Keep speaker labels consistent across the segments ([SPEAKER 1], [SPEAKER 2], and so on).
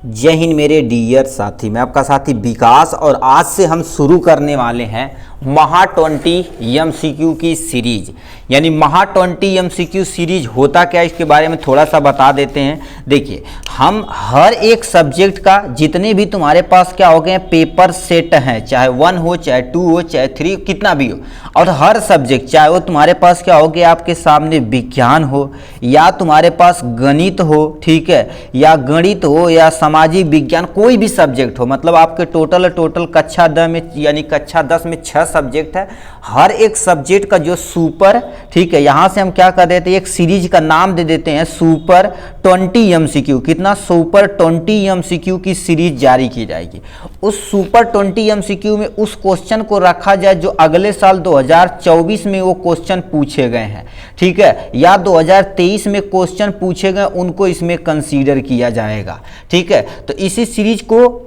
[SPEAKER 1] जय हिंद मेरे डियर साथी, मैं आपका साथी विकास और आज से हम शुरू करने वाले हैं महा 20 एमसीक्यू की सीरीज। यानी महा 20 एमसीक्यू सीरीज होता क्या है इसके बारे में थोड़ा सा बता देते हैं। देखिए, हम हर एक सब्जेक्ट का जितने भी तुम्हारे पास क्या हो गए पेपर सेट हैं, चाहे 1 हो चाहे 2 हो चाहे 3 कितना भी हो, और हर सब्जेक्ट चाहे वो तुम्हारे पास क्या हो गया आपके सामने विज्ञान हो या तुम्हारे पास गणित हो, ठीक है, या गणित हो या सामाजिक विज्ञान, कोई भी सब्जेक्ट हो, मतलब आपके टोटल कक्षा 10 में यानी कक्षा 10 में 6 सब्जेक्ट है। हर एक सब्जेक्ट का जो सुपर, ठीक है, यहां से हम क्या कर देते हैं एक सीरीज का नाम दे देते हैं सुपर 20 एमसीक्यू। कितना? सुपर 20 एमसीक्यू की सीरीज जारी की जाएगी। उस सुपर 20 एमसीक्यू में उस क्वेश्चन को रखा जाए जो अगले साल 2024 में वो क्वेश्चन पूछे गए हैं, ठीक है, या 2023 में क्वेश्चन पूछे गए उनको इसमें कंसीडर किया जाएगा, ठीक है। तो इसी सीरीज को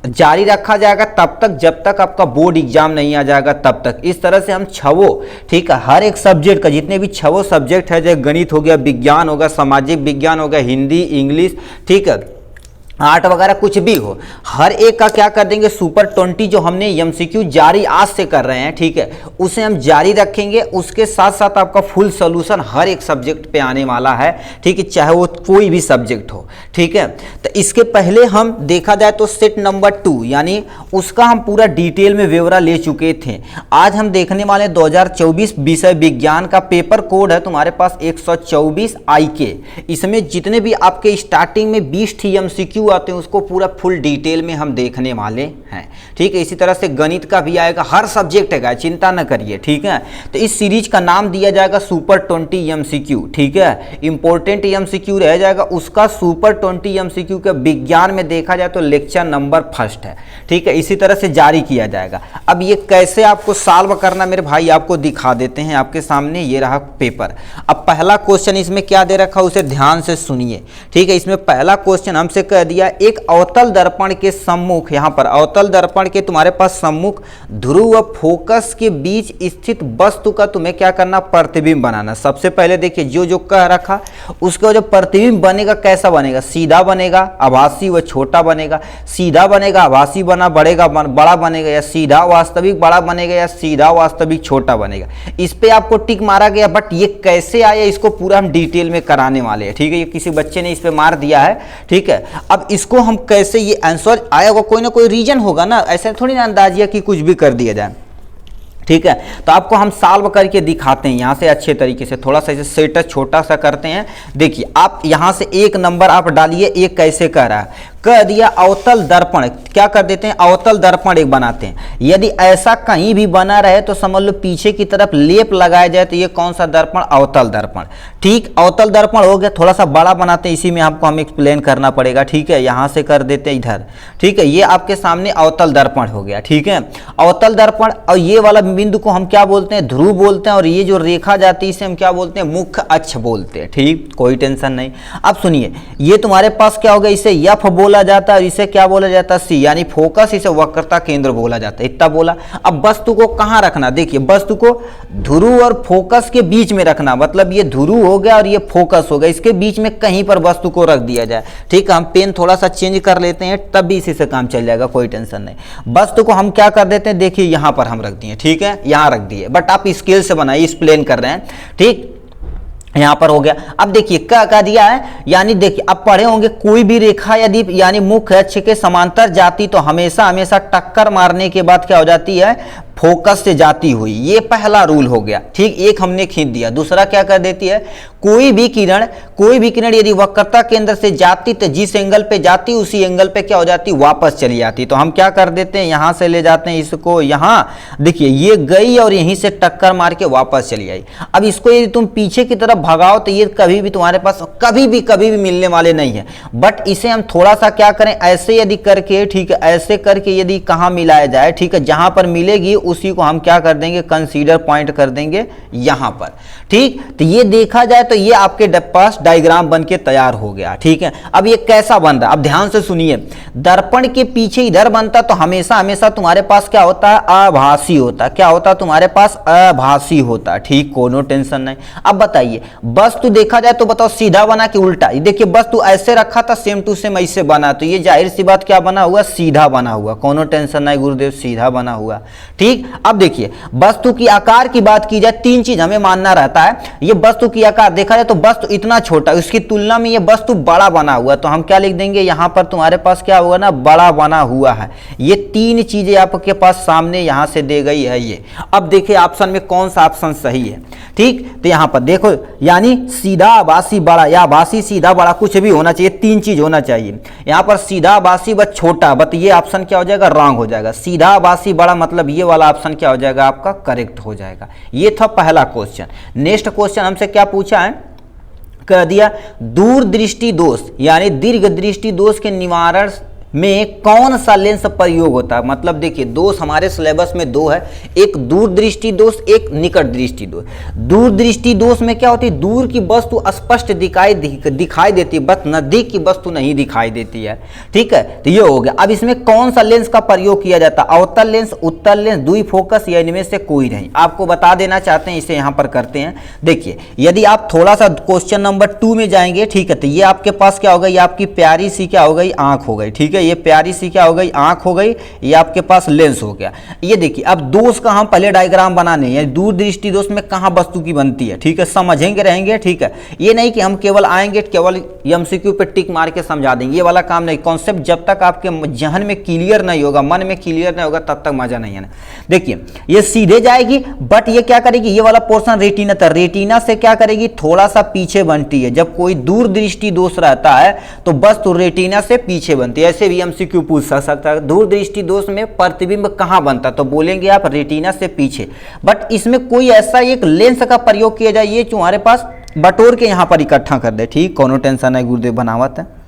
[SPEAKER 1] जारी रखा जाएगा तब तक जब तक आपका बोर्ड एग्जाम नहीं आ जाएगा, तब तक। इस तरह से हम छवो, ठीक है, हर एक सब्जेक्ट का जितने भी छवो सब्जेक्ट है, जैसे गणित हो गया, विज्ञान होगा, सामाजिक विज्ञान हो गया, हिंदी, इंग्लिश, ठीक है, आर्ट वगैरह कुछ भी हो, हर एक का क्या कर देंगे सुपर 20 जो हमने एमसीक्यू जारी आज से कर रहे हैं, ठीक है, उसे हम जारी रखेंगे। उसके साथ साथ आपका फुल सोल्यूशन हर एक सब्जेक्ट पे आने वाला है, ठीक है, चाहे वो कोई भी सब्जेक्ट हो, ठीक है। तो इसके पहले हम देखा जाए तो सेट नंबर 2 यानी उसका हम पूरा डिटेल में ब्यौरा ले चुके थे। आज हम देखने वाले 2024 विषय विज्ञान का पेपर कोड है तुम्हारे पास 124 IK। इसमें जितने भी आपके स्टार्टिंग में 20 एमसीक्यू आते हैं उसको पूरा फुल डिटेल में हम देखने वाले हैं, ठीक है। इसी तरह से गणित का भी आएगा, हर सब्जेक्ट है, चिंता न करिए, ठीक है। तो इस सीरीज का नाम दिया जाएगा सुपर 20 एमसीक्यू, ठीक है। इंपॉर्टेंट एमसीक्यू रह जाएगा उसका सुपर 20 एमसीक्यू के विज्ञान में देखा जाए तो लेक्चर नंबर 1 है, ठीक है। इसी तरह से जारी किया जाएगा। अब ये कैसे आपको सॉल्व करना मेरे भाई आपको दिखा देते हैं। आपके सामने ये रहा पेपर। अब पहला क्वेश्चन इसमें क्या दे रखा उसे ध्यान से सुनिए, ठीक है। इसमें पहला क्वेश्चन हमसे कह दिया एक अवतल दर्पण के सम्मुख, यहां पर अवतल दर्पण के तुम्हारे पास सम्मुख ध्रुव व फोकस के बीच स्थित वस्तु का तुम्हें क्या करना प्रतिबिंब बनाना। सबसे पहले देखिए जो कह रखा उसका जो प्रतिबिंब बनेगा कैसा बनेगा, सीधा बनेगा, आभासी व छोटा बनेगा, सीधा बनेगा, आभासी बड़ा बनेगा, या सीधा वास्तविक बड़ा बनेगा, या सीधा वास्तविक छोटा बनेगा। इस पे आपको टिक मारा गया, बट ये कैसे आया इसको पूरा हम डिटेल में कराने वाले हैं, ठीक है। ये किसी बच्चे ने इस पे मार दिया है, ठीक है। अब इसको हम कैसे ये आंसर आया होगा, कोई ना कोई रीजन होगा ना, ऐसे थोड़ी ना अंदाजिया कि कुछ भी कर दिया जाए, ठीक है। तो आपको हम सॉल्व करके दिखाते हैं यहाँ से अच्छे तरीके से। थोड़ा सा इसे सेट छोटा सा करते हैं। देखिए, आप यहाँ से एक नंबर आप डालिए, एक कैसे कह रहा है, कह दिया अवतल दर्पण, क्या कर देते हैं अवतल दर्पण एक बनाते हैं। यदि ऐसा कहीं भी बना रहे तो समझ लो पीछे की तरफ लेप लगाया जाए तो ये कौन सा दर्पण, अवतल दर्पण, ठीक। अवतल दर्पण हो गया, थोड़ा सा बड़ा बनाते हैं, इसी में आपको हम एक्सप्लेन करना पड़ेगा, ठीक है। यहाँ से कर देते हैं इधर, ठीक है। ये आपके सामने अवतल दर्पण हो गया, ठीक है। अवतल दर्पण, और ये वाला बिंदु को हम क्या बोलते हैं, ध्रुव बोलते हैं, और ये जो रेखा जाती है इसे हम क्या बोलते हैं, मुख्य अक्ष बोलते हैं, ठीक, कोई टेंशन नहीं। अब सुनिए, ये तुम्हारे पास क्या होगा, इसे एफ बोला जाता है, इसे क्या बोला जाता है, सी यानी फोकस, इसे वक्रता केंद्र बोला जाता है। इतना बोला। अब वस्तु को कहां रखना, देखिए वस्तु को ध्रुव और फोकस के बीच में रखना, मतलब ये ध्रुव हो गया और ये फोकस हो गया, इसके बीच में कहीं पर वस्तु को रख दिया जाए, ठीक है। हम पेन थोड़ा सा चेंज कर लेते हैं तब भी इसी से काम चल जाएगा, कोई टेंशन नहीं। वस्तु को हम क्या कर देते हैं, देखिए यहां पर हम रख दिए, ठीक है, यहां रख दिए, बट आप स्केल से बनाइए, एक्सप्लेन कर रहे हैं, ठीक, यहां पर हो गया। अब देखिए क्या कह दिया है, यानी देखिए अब पढ़े होंगे कोई भी रेखा यदि यानी मुख्य अक्ष के समांतर जाती तो हमेशा टक्कर मारने के बाद क्या हो जाती है, फोकस से जाती हुई। ये पहला रूल हो गया, ठीक, एक हमने खींच दिया। दूसरा क्या कर देती है, कोई भी किरण यदि वक्रता केंद्र से जाती तो जिस एंगल पे जाती उसी एंगल पे क्या हो जाती, वापस चली जाती। तो हम क्या कर देते हैं, यहां से ले जाते हैं इसको, यहां देखिए ये गई और यहीं से टक्कर मार के वापस चली आई। अब इसको यदि तुम पीछे की तरफ भगाओ तो ये कभी भी तुम्हारे पास कभी भी मिलने वाले नहीं है। बट इसे हम थोड़ा सा क्या करें, ऐसे यदि करके, ठीक है, ऐसे करके यदि कहां मिलाया जाए, ठीक है, जहां पर मिलेगी उसी को हम क्या कर देंगे, कंसीडर पॉइंट कर देंगे यहां पर। ठीक, तो ये देखा जाए तो ये आपके पास डायग्राम बन के तैयार हो गया। ठीक है, अब ये कैसा बन रहा है, अब ध्यान से सुनिए। दर्पण के पीछे इधर बनता तो हमेशा हमेशा तुम्हारे पास क्या होता है, आभासी होता। क्या होता तुम्हारे पास, आभासी होता। ठीक, कोनो टेंशन नहीं। अब बताइए वस्तु देखा जाए तो बताओ सीधा बना कि उल्टा। ये देखिए वस्तु ऐसे रखा था, सेम टू सेम ऐसे बना, तो ये जाहिर सी बात क्या बना हुआ, सीधा बना हुआ। कोनो टेंशन नहीं गुरुदेव, सीधा बना हुआ। ठीक, अब देखिए वस्तु की आकार की बात की जाए, तीन चीज हमें मानना रहता है। ये वस्तु की आकार देखा जाए तो वस्तु इतना छोटा, उसकी तुलना में ये वस्तु बड़ा बना हुआ, तो हम क्या लिख देंगे यहां पर तुम्हारे पास क्या होगा ना, बड़ा बना हुआ है। ये तीन चीजें आपके पास सामने यहां से दे गई है ये। अब देखिए ऑप्शन में कौन सा ऑप्शन सही है। ठीक, तो यहां पर देखो, यानी सीधा, आभासी, बड़ा, या आभासी, सीधा, बड़ा, कुछ भी होना चाहिए, तीन चीज होना चाहिए। यहां पर सीधा, आभासी व छोटा, बट ये ऑप्शन क्या हो जाएगा, रॉन्ग हो जाएगा। सीधा, आभासी, बड़ा, मतलब ये वाला ऑप्शन क्या हो जाएगा आपका, करेक्ट हो जाएगा। ये था पहला क्वेश्चन। नेक्स्ट क्वेश्चन हमसे क्या पूछा है, कह दिया दूरदृष्टि दोष यानी दीर्घ दृष्टि दोष के निवारण में कौन सा लेंस प्रयोग होता है। मतलब देखिए दोष हमारे सिलेबस में दो है, एक दूरदृष्टि दोष, एक निकट दृष्टि दोष। दूरदृष्टि दोष में क्या होती है, दूर की वस्तु स्पष्ट दिखाई देती है, बस नजदीक की वस्तु नहीं दिखाई देती है। ठीक है, तो ये हो गया। अब इसमें कौन सा लेंस का प्रयोग किया जाता है, अवतल लेंस, उत्तल लेंस, द्विफोकस, या इनमें से कोई नहीं। आपको बता देना चाहते हैं, इसे यहाँ पर करते हैं। देखिए यदि आप थोड़ा सा क्वेश्चन नंबर 2 में जाएंगे, ठीक है, तो ये आपके पास क्या हो गई, आपकी प्यारी सी क्या हो गई, आंख हो गई। ठीक है, ये प्यारी सी क्या हो गई, आंख हो गई, ये आपके पास लेंस हो गया। ये देखिए अब दोष का हम पहले डायग्राम बनाने हैं, दूरदृष्टि दोष में कहां वस्तु की बनती है। ठीक है, समझेंगे रहेंगे। ठीक है, ये नहीं कि हम केवल आएंगे केवल एमसीक्यू पे टिक मार के समझा देंगे, ये वाला काम नहीं। कॉन्सेप्ट जब तक आपके जहन में क्लियर नहीं होगा, मन में क्लियर नहीं होगा, तब तक मजा नहीं है। देखिए ये सीधे जाएगी, बट ये क्या करेगी, ये वाला पोर्शन रेटिना था, रेटिना से क्या करेगी, थोड़ा सा पीछे बनती है। जब कोई दूरदृष्टि दोष रहता है तो वस्तु रेटिना से पीछे बनती है। ऐसे भी एमसीक्यू पूछ सकता है, दूरदृष्टि दोष में प्रतिबिंब कहां बनता, तो बोलेंगे आप रेटिना से पीछे। बट इसमें कोई ऐसा एक लेंस का प्रयोग किया जाए, ये तुम्हारे पास बटोर के यहां पर इकट्ठा कर दे। ठीक, कोनो टेंशन है गुरुदेव, बनावत है।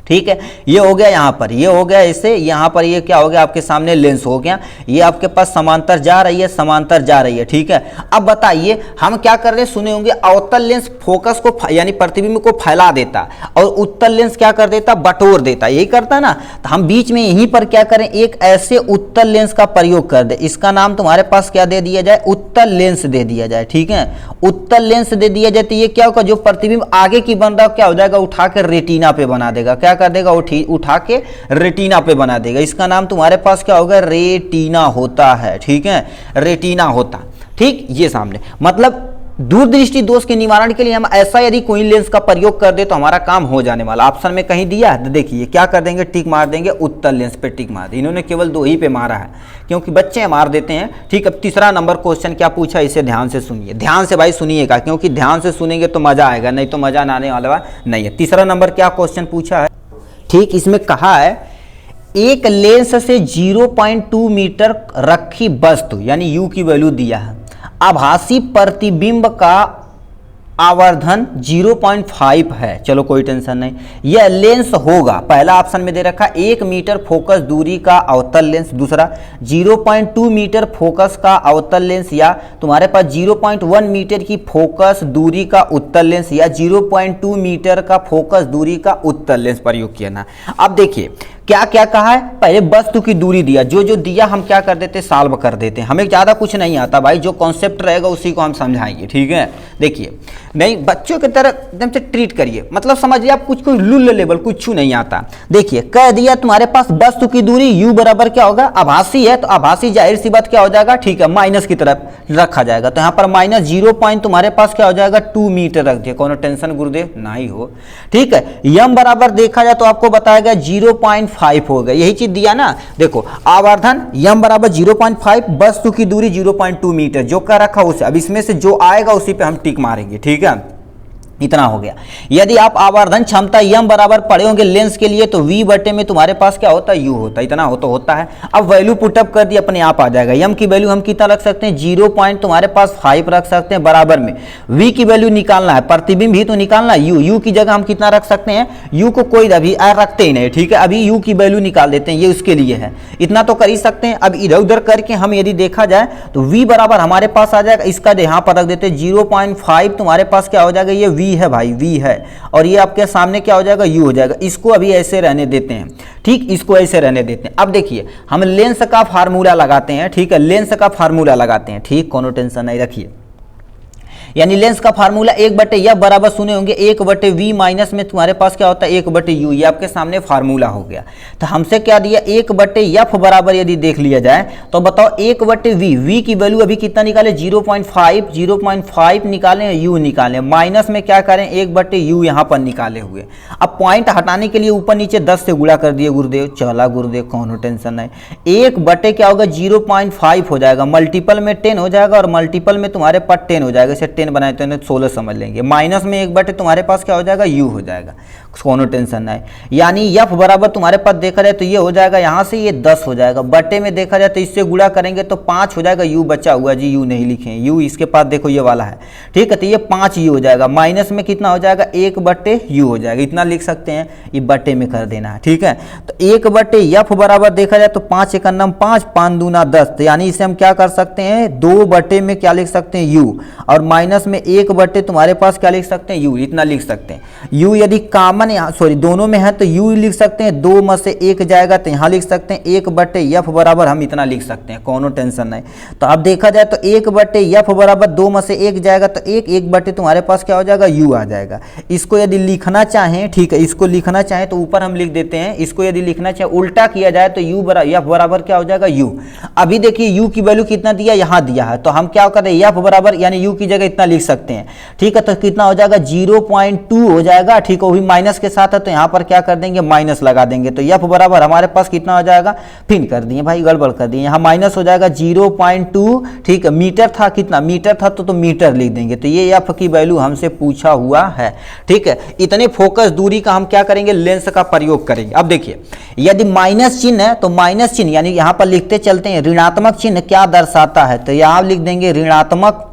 [SPEAKER 1] ठीक है, ये हो गया यहाँ पर, ये हो गया ऐसे, यहाँ पर ये क्या हो गया आपके सामने लेंस हो गया। ये आपके पास समांतर जा रही है, समांतर जा रही है। ठीक है, अब बताइए हम क्या कर रहे हैं, सुने होंगे अवतल लेंस फोकस को यानी प्रतिबिंब को फैला देता और उत्तल लेंस क्या कर देता, बटोर देता, यही करता ना। तो हम बीच में यहीं पर क्या करें, एक ऐसे उत्तल लेंस का प्रयोग कर दे। इसका नाम तुम्हारे पास क्या दे दिया जाए, उत्तल लेंस दे दिया जाए। ठीक है, उत्तल लेंस दे दिया जाए तो ये क्या होगा, जो प्रतिबिंब आगे की बन रहा क्या हो जाएगा, उठा कर रेटिना पे बना देगा। क्या कर देगा, उठा के रेटिना पे बना देगा। इसका नाम तुम्हारे पास क्या होगा, रेटिना होता है। ठीक है, रेटिना होता। ठीक, ये सामने मतलब दूरदृष्टि दोष के निवारण के लिए हम ऐसा यदि कोई लेंस का प्रयोग कर दे तो हमारा काम हो जाने वाला। ऑप्शन में कहीं दिया है तो देखिए क्या कर देंगे, टिक मार देंगे, उत्तल लेंस पे टिक मार दे। इन्होंने केवल 2 ही पे मारा है क्योंकि बच्चे मार देते हैं। ठीक, अब तीसरा नंबर क्वेश्चन क्या पूछा, इसे ध्यान से सुनिए, ध्यान से भाई सुनिएगा, क्योंकि ध्यान से सुनेंगे तो मजा आएगा, नहीं तो मजा ना आने वाला नहीं है। तीसरा नंबर क्या क्वेश्चन पूछा है, ठीक, इसमें कहा है एक लेंस से 0.2 मीटर रखी वस्तु यानी यू की वैल्यू दिया है, आभासी प्रतिबिंब का आवर्धन 0.5 है। चलो कोई टेंशन नहीं, यह लेंस होगा, पहला ऑप्शन में दे रखा 1 मीटर फोकस दूरी का अवतल लेंस, दूसरा 0.2 मीटर फोकस का अवतल लेंस, या तुम्हारे पास 0.1 मीटर की फोकस दूरी का उत्तल लेंस, या 0.2 मीटर का फोकस दूरी का उत्तल लेंस प्रयोग किया ना। अब देखिए क्या क्या कहा है, पहले वस्तु की दूरी दिया, जो जो दिया हम क्या कर देते, सॉल्व कर देते। हमें ज़्यादा कुछ नहीं आता भाई, जो कॉन्सेप्ट रहेगा उसी को हम समझाएंगे। ठीक है, देखिए नहीं बच्चों की तरह एकदम से ट्रीट करिए, मतलब समझिए आप कुछ कोई लुल्ल लेवल कुछ नहीं आता। देखिए कह दिया तुम्हारे पास वस्तु की दूरी u बराबर क्या होगा, आभासी है तो आभासी जाहिर सी बात क्या हो जाएगा, ठीक है माइनस की तरफ रखा जाएगा, तो यहाँ पर माइनस 0 पॉइंट तुम्हारे पास क्या हो जाएगा 2 मीटर रख दिए, कोनो टेंशन गुरुदेव नहीं हो। ठीक है, यम बराबर देखा जाए तो आपको बताएगा 0.5 हो गया, यही चीज दिया ना। देखो आवर्धन यम बराबर 0.5, वस्तु की दूरी 0.2 मीटर, जो क्या रखा उसे, अब इसमें से जो आएगा उसी पे हम टिक मारेंगे। ठीक है, इतना हो गया। यदि आप आवर्धन क्षमता m बराबर पढ़े होंगे लेंस के लिए तो v बटे में तुम्हारे पास क्या होता है u होता है, इतना हो तो होता है। अब वैल्यू पुटअप कर दी, अपने आप आ जाएगा। m की वैल्यू हम कितना रख सकते हैं 0. तुम्हारे पास 5 रख सकते हैं, बराबर में v की वैल्यू निकालना है, प्रतिबिंब ही तो निकालना है। u की जगह हम कितना रख सकते हैं, u को कोई अभी रखते ही नहीं, ठीक है। अभी u की वैल्यू निकाल देते हैं, ये उसके लिए है, इतना तो कर ही सकते हैं। अब इधर उधर करके हम यदि देखा जाए तो v बराबर हमारे पास आ जाएगा, इसका यहाँ पर रख देते हैं 0.5, तुम्हारे पास क्या हो जाएगा, ये v है भाई, v है, और ये आपके सामने क्या हो जाएगा, u हो जाएगा। इसको अभी ऐसे रहने देते हैं, ठीक, इसको ऐसे रहने देते हैं। अब देखिए हम लेंस का फार्मूला लगाते हैं, ठीक है, लेंस का फार्मूला लगाते हैं, ठीक, कोनो टेंशन नहीं रखिए। यानी लेंस का फार्मूला 1/f बराबर सुने होंगे 1/v माइनस में तुम्हारे पास क्या होता है 1/u, ये आपके सामने फार्मूला हो गया। तो हमसे क्या दिया 1/f बराबर यदि देख लिया जाए तो बताओ 1/v, v की वैल्यू अभी कितना निकाले 0.5 निकालें, u निकालें, माइनस में क्या करें 1/u यहाँ पर निकाले हुए। अब पॉइंट हटाने के लिए ऊपर नीचे 10 से गुणा कर दिए गुरुदेव, चला गुरुदेव कौन टेंशन नहीं। 1/, क्या होगा 0.5 हो जाएगा, मल्टीपल में 10 हो जाएगा और मल्टीपल में तुम्हारे पास 10 हो जाएगा, 10 बनाए तो 16 समझ लेंगे। माइनस में 1/, तुम्हारे पास क्या हो जाएगा u हो जाएगा, कोनो टेंशन नहीं। यानी f बराबर तुम्हारे पास देखा जाए तो ये हो जाएगा, यहाँ से ये 10 हो जाएगा, बटे में देखा जाए तो इससे गुणा करेंगे तो 5 हो जाएगा, u बचा हुआ जी, u नहीं लिखे, u इसके पास देखो ये वाला है, ठीक है, तो ये 5u हो जाएगा, माइनस में कितना हो जाएगा 1/u हो जाएगा, इतना लिख सकते हैं, ये बटे में कर देना है, ठीक है। तो 1/f बराबर देखा जाए तो 5 × 9 5, 5 दूना 10, तो यानी इसे हम क्या कर सकते हैं 2/, में क्या लिख सकते हैं u, और माइनस में 1/, तुम्हारे पास क्या लिख सकते हैं u, इतना लिख सकते हैं। u यदि कॉमन यहाँ सॉरी दोनों में है तो u लिख सकते हैं, 2 में से 1 जाएगा तो यहाँ लिख सकते हैं 1/f बराबर हम इतना लिख सकते हैं, कोनो टेंशन नहीं। तो अब देखा जाए तो 1/f बराबर 2 में से 1 जाएगा तो 1/, तुम्हारे पास क्या हो जाएगा u आ जाएगा। इसको यदि लिखना चाहें, ठीक है, इसको लिखना चाहें तो ऊपर हम लिख देते हैं, इसको यदि लिखना चाहे उल्टा किया जाए तो f बराबर क्या हो जाएगा u। अभी देखिए u की वैल्यू कितना दिया, यहाँ दिया है, तो हम क्या करें f बराबर यानी u की जगह इतना लिख सकते हैं, ठीक है। तो कितना हो जाएगा 0.2 हो जाएगा, ठीक है, वो भी माइनस के साथ है तो यहाँ पर क्या कर देंगे माइनस लगा देंगे, तो f बराबर हमारे पास कितना हो जाएगा, फिर कर दिए भाई गड़बड़ कर दिए, यहाँ माइनस हो जाएगा 0.2, ठीक है। मीटर था, कितना मीटर था तो मीटर लिख देंगे, तो ये f की वैल्यू हमसे पूछा हुआ है, ठीक है। इतने फोकस दूरी का हम क्या करेंगे लेंस का प्रयोग करेंगे। अब देखिए यदि माइनस चिन्ह है तो माइनस चिन्ह यानी यहाँ पर लिखते चलते हैं ऋणात्मक चिन्ह क्या दर्शाता है, तो यहाँ लिख देंगे ऋणात्मक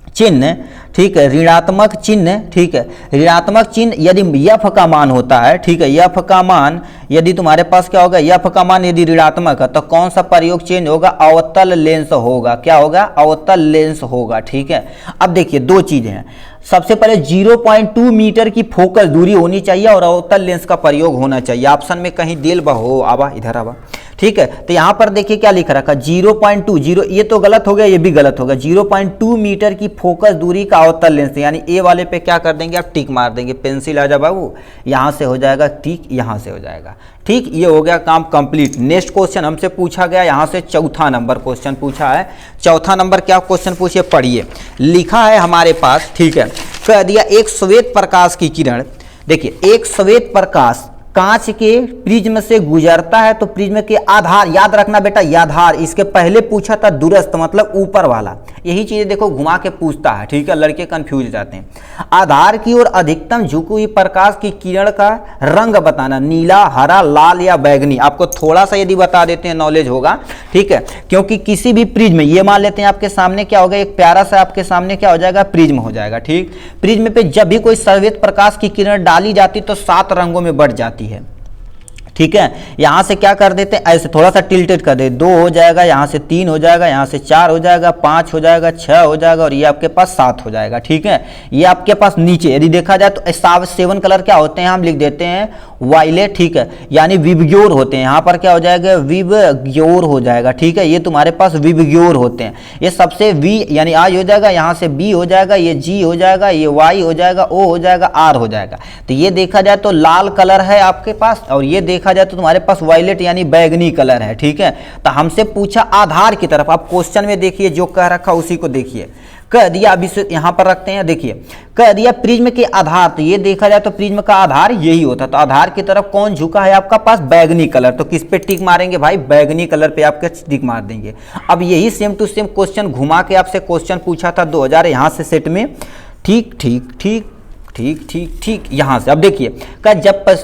[SPEAKER 1] चिन्ह, ठीक है, ऋणात्मक चिन्ह, ठीक है, ऋणात्मक चिन्ह यदि f का मान होता है, ठीक है, f का मान यदि तुम्हारे पास क्या होगा f का मान यदि ऋणात्मक है तो कौन सा प्रयोग चेंज होगा, अवतल लेंस होगा, क्या होगा अवतल लेंस होगा, ठीक है। अब देखिए दो चीजें हैं, सबसे पहले 0.2 मीटर की फोकस दूरी होनी चाहिए और अवतल लेंस का प्रयोग होना चाहिए। ऑप्शन में कहीं दिल बहो आवा, इधर आवा, ठीक है। तो यहाँ पर देखिए क्या लिख रखा 0.2, ये तो गलत हो गया, ये भी गलत होगा। 0.2 मीटर की फोकस दूरी का अवतल लेंस, यानी ए वाले पे क्या कर देंगे आप टिक मार देंगे, पेंसिल आ जा बाबू, यहाँ से हो जाएगा टिक, यहाँ से हो जाएगा, ठीक। ये हो गया काम कंप्लीट। नेक्स्ट क्वेश्चन हमसे पूछा गया, यहाँ से चौथा नंबर क्वेश्चन पूछा है। चौथा नंबर क्या क्वेश्चन पूछिए, पढ़िए। लिखा है हमारे पास, ठीक है, कह दिया एक श्वेत प्रकाश की किरण, देखिए एक श्वेत प्रकाश कांच के प्रिज्म से गुजरता है तो प्रिज्म के आधार, याद रखना बेटा आधार, इसके पहले पूछा था दूरस्थ मतलब ऊपर वाला, यही चीजें देखो घुमा के पूछता है, ठीक है, लड़के कंफ्यूज हो जाते हैं। आधार की ओर अधिकतम झुकी हुई प्रकाश की किरण का रंग बताना, नीला, हरा, लाल या बैगनी। आपको थोड़ा सा यदि बता देते हैं नॉलेज होगा, ठीक है, क्योंकि किसी भी प्रिज्म, ये मान लेते हैं आपके सामने क्या होगा, एक प्यारा सा आपके सामने क्या हो जाएगा प्रिज्म हो जाएगा, ठीक। प्रिज्म पे जब भी कोई श्वेत प्रकाश की किरण डाली जाती तो 7 रंगों में बढ़ जाती है, ठीक है। यहां से क्या कर देते हैं ऐसे थोड़ा सा टिल्टेड कर दे, 2 हो जाएगा, यहां से 3 हो जाएगा, यहां से 4 हो जाएगा, 5 हो जाएगा, 6 हो जाएगा और ये आपके पास 7 हो जाएगा, ठीक है। ये आपके पास नीचे यदि देखा जाए तो 7 कलर क्या होते हैं, हम लिख देते हैं वायलेट, ठीक है, यानी विबग्योर होते हैं। यहाँ पर क्या हो जाएगा विबग्योर हो जाएगा, ठीक है, ये तुम्हारे पास विबग्योर होते हैं। ये सबसे वी यानी आई हो जाएगा, यहाँ से बी हो जाएगा, ये जी हो जाएगा, ये वाई हो जाएगा, ओ हो जाएगा, आर हो जाएगा। तो ये देखा जाए तो लाल कलर है आपके पास और ये देखा जाए तो तुम्हारे पास वायलेट यानी बैगनी कलर है, ठीक है। तो हमसे पूछा आधार की तरफ, आप क्वेश्चन में देखिए जो कह रखा उसी को देखिए, कह दिया अभी से यहाँ पर रखते हैं, देखिए कह दिया प्रिज्म के आधार, तो ये देखा जाए तो प्रिज्म का आधार यही होता है। तो आधार की तरफ कौन झुका है आपका पास, बैगनी कलर, तो किस पे टिक मारेंगे भाई, बैगनी कलर पे आपके टिक मार देंगे। अब यही सेम टू सेम क्वेश्चन घुमा के आपसे क्वेश्चन पूछा था 2000 यहाँ से सेट में, ठीक ठीक ठीक ठीक ठीक ठीक, यहाँ से अब देखिए का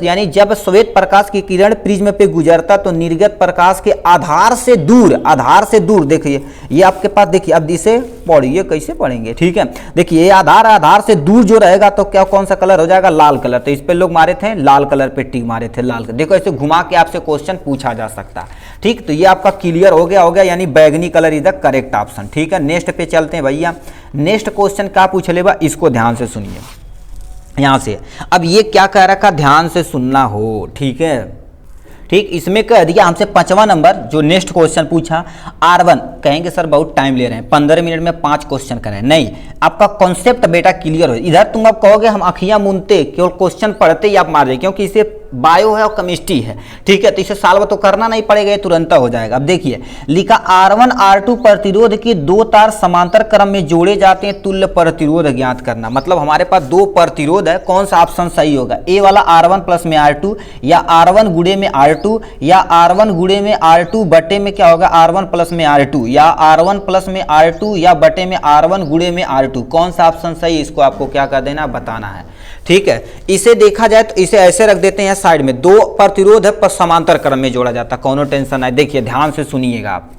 [SPEAKER 1] यानी जब श्वेत प्रकाश की किरण प्रिज्म पे गुजरता तो निर्गत प्रकाश के आधार से दूर देखिए ये आपके पास, देखिए अब इसे पढ़िए, कैसे पढ़ेंगे, ठीक है। देखिए ये आधार से दूर जो रहेगा तो क्या कौन सा कलर हो जाएगा, लाल कलर। तो इस पे लोग मारे थे लाल कलर पे टिक मारे थे, लाल कलर। देखो ऐसे घुमा के आपसे क्वेश्चन पूछा जा सकता है, ठीक। तो ये आपका क्लियर हो गया, यानी बैगनी colour is the correct option, ठीक है। नेक्स्ट पे चलते हैं भैया। नेक्स्ट क्वेश्चन क्या पूछ लेगा, इसको ध्यान से सुनिए यहां से। अब ये क्या कह रखा, ध्यान से सुनना हो, ठीक है, ठीक। इसमें कह दिया हमसे 5वां नंबर जो नेक्स्ट क्वेश्चन पूछा R1, कहेंगे सर बहुत टाइम ले रहे हैं, 15 मिनट में 5 क्वेश्चन करें, नहीं, आपका कॉन्सेप्ट बेटा क्लियर हो। इधर तुम अब कहोगे हम अखियां मूंदते केवल क्वेश्चन पढ़ते ही आप मार दे, क्योंकि इसे बायो है और केमिस्ट्री है, ठीक है। तो इसे सॉल्व तो करना नहीं पड़ेगा, ये तुरंत हो जाएगा। अब देखिए लिखा R1 R2 प्रतिरोध की 2 तार समांतर क्रम में जोड़े जाते हैं, तुल्य प्रतिरोध ज्ञात करना। मतलब हमारे पास 2 प्रतिरोध है, कौन सा ऑप्शन सही होगा, ए वाला R1 प्लस में R2, या R1 गुणे में R2, या R1 गुणे में R2 बटे में क्या होगा R1 प्लस में R2, या R1 प्लस में R2 या बटे में R1 गुणे में R2, कौन सा ऑप्शन सही, इसको आपको क्या कर देना, बताना है, ठीक है। इसे देखा जाए तो इसे ऐसे रख देते हैं साइड में, 2 प्रतिरोध है पर समांतर क्रम में जोड़ा जाता, कोनो टेंशन नहीं। देखिए ध्यान से सुनिएगा आप,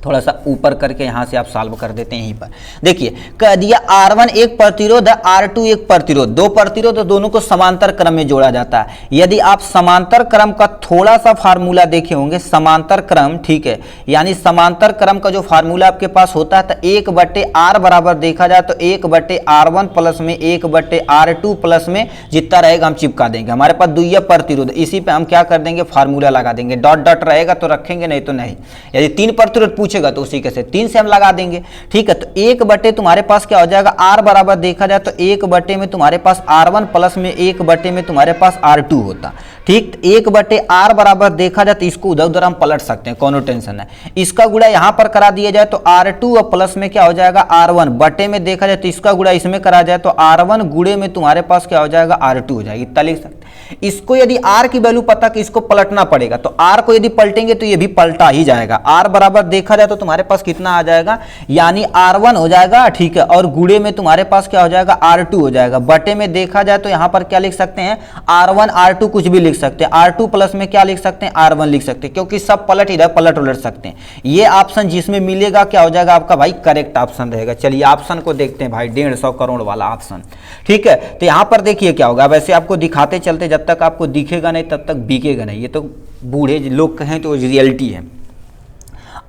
[SPEAKER 1] थोड़ा सा ऊपर करके यहां से आप सॉल्व कर देते हैं यहीं पर। देखिए कह दिया R1 एक प्रतिरोध है, R2 एक प्रतिरोध, 2 प्रतिरोध, दोनों को समांतर क्रम में जोड़ा जाता है। यदि आप समांतर क्रम का थोड़ा सा फार्मूला देखे होंगे, समांतर क्रम, ठीक है, यानी समांतर क्रम का जो फार्मूला आपके पास होता है तो 1/R बराबर देखा जाए तो 1/R1 प्लस में 1/R2 प्लस में जितना रहेगा हम चिपका देंगे। हमारे पास द्वितीय प्रतिरोध, इसी पे हम क्या कर देंगे, फार्मूला लगा देंगे, डॉट डॉट रहेगा तो रखेंगे, नहीं तो नहीं। यदि 3 प्रतिरोध पूछेगा तो उसी के से 3 से हम लगा देंगे, ठीक है। तो 1 तुम्हारे पास क्या हो जाएगा, R बराबर देखा जाए तो 1 में तुम्हारे पास R1 प्लस में 1 में तुम्हारे पास R2 होता, ठीक। 1/R बराबर देखा जाए तो इसको उधर उधर हम पलट सकते हैं, कोनो टेंशन है। इसका गुणा यहां पर करा दिया जाए तो R2 और प्लस में क्या हो जाएगा R1, बटे में देखा जाए तो इसका गुणा इसमें करा जाए तो R1 गुणे में तुम्हारे पास क्या हो जाएगा R2 हो जाएगी, इतना लिख सकते हैं। इसको यदि R की वैल्यू पता कि इसको पलटना पड़ेगा तो R को यदि पलटेंगे तो ये भी पलटा ही जाएगा। R बराबर देखा जाए तो तुम्हारे पास कितना आ जाएगा, यानी R1 हो जाएगा, ठीक है, और गुणे में तुम्हारे पास क्या हो जाएगा R2 हो जाएगा, बटे में देखा जाए तो यहां पर क्या लिख सकते हैं R1 R2 कुछ भी लिख सकते हैं, R2 प्लस में क्या लिख सकते हैं R1 लिख सकते हैं, क्योंकि सब पलट इधर पलट उलट सकते हैं। ये ऑप्शन जिसमें मिलेगा क्या हो जाएगा आपका भाई, करेक्ट ऑप्शन रहेगा। चलिए ऑप्शन को देखते हैं भाई, 150 करोड़ वाला ऑप्शन, ठीक है। तो यहां पर देखिए क्या होगा, वैसे आपको दिखाते चलते, जब तक आपको दिखेगा नहीं तब तक बिकेगा नहीं, ये तो बूढ़े लोग कहें तो रियलिटी है।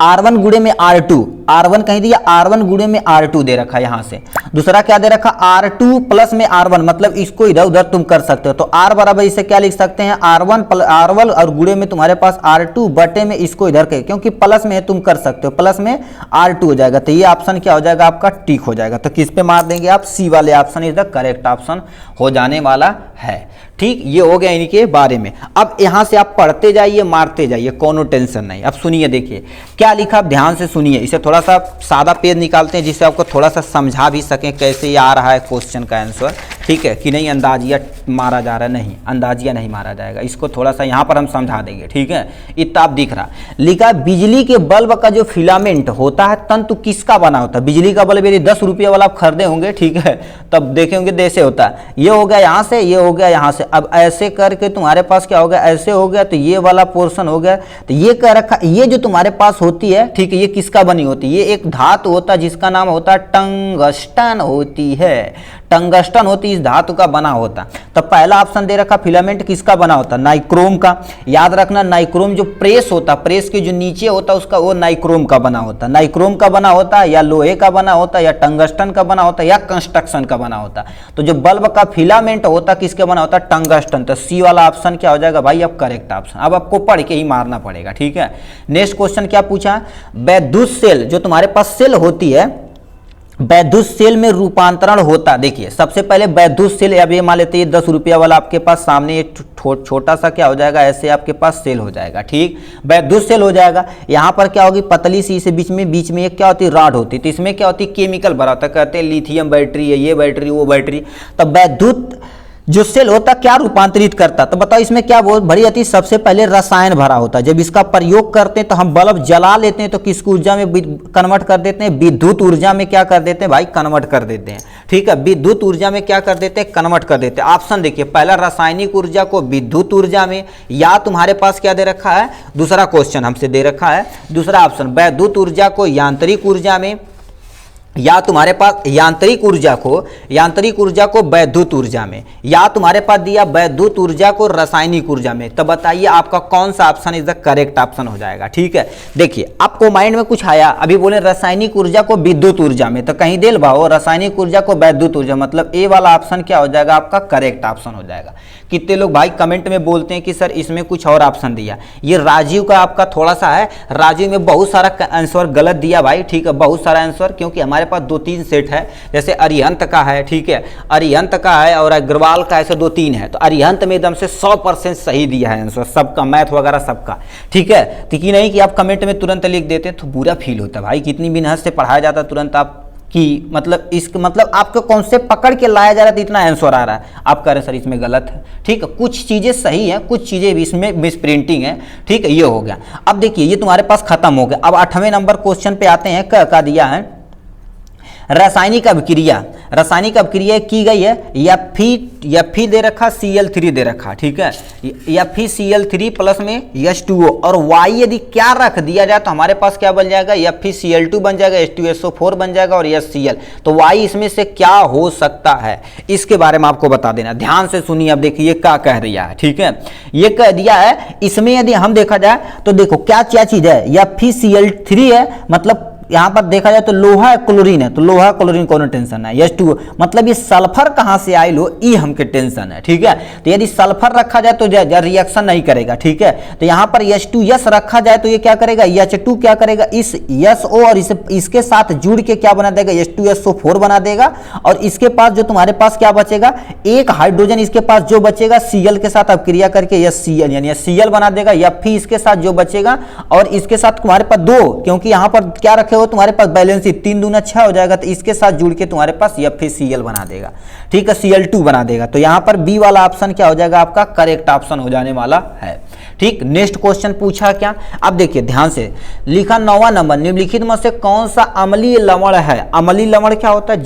[SPEAKER 1] R1 गुणे में R2, R1 कहीं दिया, R1 गुणे में R2 दे रखा है यहां से। दूसरा क्या दे रखा, R2 प्लस में R1, मतलब इसको इधर उधर तुम कर सकते हो। तो R बराबर इसे क्या लिख सकते हैं R1 और गुणे में तुम्हारे पास R2 बटे में इसको इधर के, क्योंकि प्लस में तुम कर सकते हो, प्लस में R2 हो जाएगा। तो ये ऑप्शन क्या हो जाएगा आपका, टिक हो जाएगा। तो किस पे मार देंगे आप, सी वाले option is the correct option हो जाने वाला है, ठीक। ये हो गया इनके बारे में। अब यहां से आप पढ़ते जाइए, मारते जाइए, कोनो टेंशन नहीं। अब सुनिए, देखिए क्या लिखा, आप ध्यान से सुनिए। इसे थोड़ा सा सादा पेज निकालते हैं जिससे आपको थोड़ा सा समझा भी सकें कैसे ये आ रहा है क्वेश्चन का आंसर, ठीक है, कि नहीं अंदाजिया मारा जा रहा है, नहीं अंदाजिया नहीं मारा जाएगा। इसको थोड़ा सा यहाँ पर हम समझा देंगे, ठीक है। इतना आप दिख रहा, लिखा बिजली के बल्ब का जो फिलामेंट होता है तंतु किसका बना होता है। बिजली का बल्ब यदि 10 रुपये वाला आप खरीदे होंगे, ठीक है, तब देखे होंगे जैसे होता है, ये हो गया यहाँ से, ये हो गया यहाँ से। अब ऐसे करके तुम्हारे पास क्या हो गया, ऐसे हो गया, तो ये वाला पोर्शन हो गया। तो ये कह रखा, ये जो तुम्हारे पास होती है, ठीक है, ये किसका बनी होती है, ये एक धातु होता है जिसका नाम होता है टंगस्टन होती है, टंगस्टन होती इस धातु का बना होता। तो पहला ऑप्शन दे रखा फिलामेंट किसका बना होता, नाइक्रोम का। याद रखना नाइक्रोम जो प्रेस होता, प्रेस के जो नीचे होता उसका, वो नाइक्रोम का बना होता, नाइक्रोम का बना होता, या लोहे का बना होता, या टंगस्टन का बना होता, या कंस्ट्रक्शन का बना होता। तो जो बल्ब का फिलामेंट होता किसके बना होता, टंगस्टन। तो सी वाला ऑप्शन क्या हो जाएगा भाई, अब करेक्ट ऑप्शन। अब आपको पढ़ के ही मारना पड़ेगा, ठीक है। नेक्स्ट क्वेश्चन क्या पूछा, वैद्युत सेल, जो तुम्हारे पास सेल होती है, वैद्युत सेल में रूपांतरण होता। देखिए सबसे पहले वैद्युत सेल, अब ये मान लेते हैं 10 रुपया वाला आपके पास सामने एक छोटा सा क्या हो जाएगा, ऐसे आपके पास सेल हो जाएगा, ठीक, वैद्युत सेल हो जाएगा। यहाँ पर क्या होगी, पतली सी से बीच में एक क्या होती है, रॉड होती है। तो इसमें क्या होती है, केमिकल भरा होता है, कहते हैं लिथियम बैटरी है, ये बैटरी वो बैटरी। तो वैद्युत जो सेल होता क्या रूपांतरित करता, तो बताओ इसमें क्या बहुत बड़ी आती है, सबसे पहले रसायन भरा होता है। जब इसका प्रयोग करते हैं तो हम बल्ब जला लेते हैं तो किस ऊर्जा में कन्वर्ट कर देते हैं, विद्युत ऊर्जा में क्या कर देते हैं भाई, कन्वर्ट कर देते हैं। ठीक है, विद्युत ऊर्जा में क्या कर देते हैं, कन्वर्ट कर देते हैं। ऑप्शन देखिए, पहला रासायनिक ऊर्जा को विद्युत ऊर्जा में, या तुम्हारे पास क्या दे रखा है, दूसरा क्वेश्चन हमसे दे रखा है दूसरा ऑप्शन, वैद्युत ऊर्जा को यांत्रिक ऊर्जा में, या तुम्हारे पास यांत्रिक ऊर्जा को वैद्युत ऊर्जा में, या तुम्हारे पास दिया वैद्युत ऊर्जा को रासायनिक ऊर्जा में। तो बताइए आपका कौन सा option is the correct option हो जाएगा। ठीक है, देखिए आपको माइंड में कुछ आया, अभी बोले रासायनिक ऊर्जा को विद्युत ऊर्जा में, तो कहीं दिल भाव रासायनिक ऊर्जा को वैद्युत ऊर्जा, मतलब ए वाला ऑप्शन क्या हो जाएगा, आपका करेक्ट ऑप्शन हो जाएगा। कितने लोग भाई कमेंट में बोलते हैं कि सर इसमें कुछ और ऑप्शन दिया, ये राजीव का आपका थोड़ा सा है, राजीव में बहुत सारा आंसर गलत दिया भाई। ठीक है, बहुत सारा आंसर, क्योंकि हमारे पास 2-3 सेट है, जैसे अरिहंत का है, ठीक है, अरिहंत का है और अग्रवाल का, ऐसे 2-3 है। तो अरिहंत में एकदम से 100% सही दिया है आंसर सबका, मैथ वगैरह सबका। ठीक है, तो कि नहीं कि आप कमेंट में तुरंत लिख देते हैं तो बुरा फील होता है भाई, कितनी मेहनत से पढ़ाया जाता है, तुरंत आप कि मतलब आपको कॉन्सेप्ट पकड़ के लाया जा रहा है तो इतना आंसर आ रहा है, आप कह रहे हैं सर इसमें गलत है। ठीक है, कुछ चीज़ें सही हैं, कुछ चीज़ें भी इसमें मिस प्रिंटिंग है। ठीक है, ये हो गया। अब देखिए ये तुम्हारे पास खत्म हो गया। अब 8वें नंबर क्वेश्चन पे आते हैं, क्या दिया है, रासायनिक अभिक्रिया की गई है, Fe दे रखा, Cl3 दे रखा। ठीक है, FeCl3 प्लस में H2O, और Y यदि क्या रख दिया जाए तो हमारे पास क्या बन जाएगा, FeCl2 बन जाएगा, H2SO4 बन जाएगा और HCl। तो Y इसमें से क्या हो सकता है, इसके बारे में आपको बता देना, ध्यान से सुनिए। अब देखिए क्या कह दिया है। ठीक है, ये कह दिया है, इसमें यदि हम देखा जाए तो देखो क्या चीज है, FeCl3 है, मतलब यहाँ पर देखा जाए तो लोहा क्लोरीन है, तो लोहा क्लोरीन कोनो टेंशन है, H2O, मतलब ये सल्फर कहाँ से आई लो, ई हमके टेंशन है। ठीक है, तो यदि सल्फर रखा जाए तो रिएक्शन नहीं करेगा। ठीक है, तो यहाँ पर H2S रखा जाए तो ये क्या करेगा, H2 क्या करेगा, इस SO और इसके साथ जुड़ के क्या बना देगा, H2SO4 बना देगा, और इसके पास जो तुम्हारे पास क्या बचेगा, एक हाइड्रोजन इसके पास जो बचेगा Cl के साथ अपक्रिया करके HCl यानी Cl बना देगा, या Fe इसके साथ जो बचेगा, और इसके साथ तुम्हारे पास 2, क्योंकि यहाँ पर क्या रखे हो तुम्हारे पास बैलेंसी 3 दूना 6 हो जाएगा, तो इसके साथ जुड़ के तुम्हारे पास FeCl बना देगा। ठीक है, Cl2 बना देगा। तो यहाँ पर बी वाला ऑप्शन क्या हो जाएगा, आपका करेक्ट ऑप्शन हो जाने वाला है। ठीक, नेक्स्ट क्वेश्चन पूछा क्या, अब देखिए ध्यान से लिखा, 9वां नंबर, निम्नलिखित में से कौन सा अम्लीय लवण है। अम्लीय लवण क्या होता है,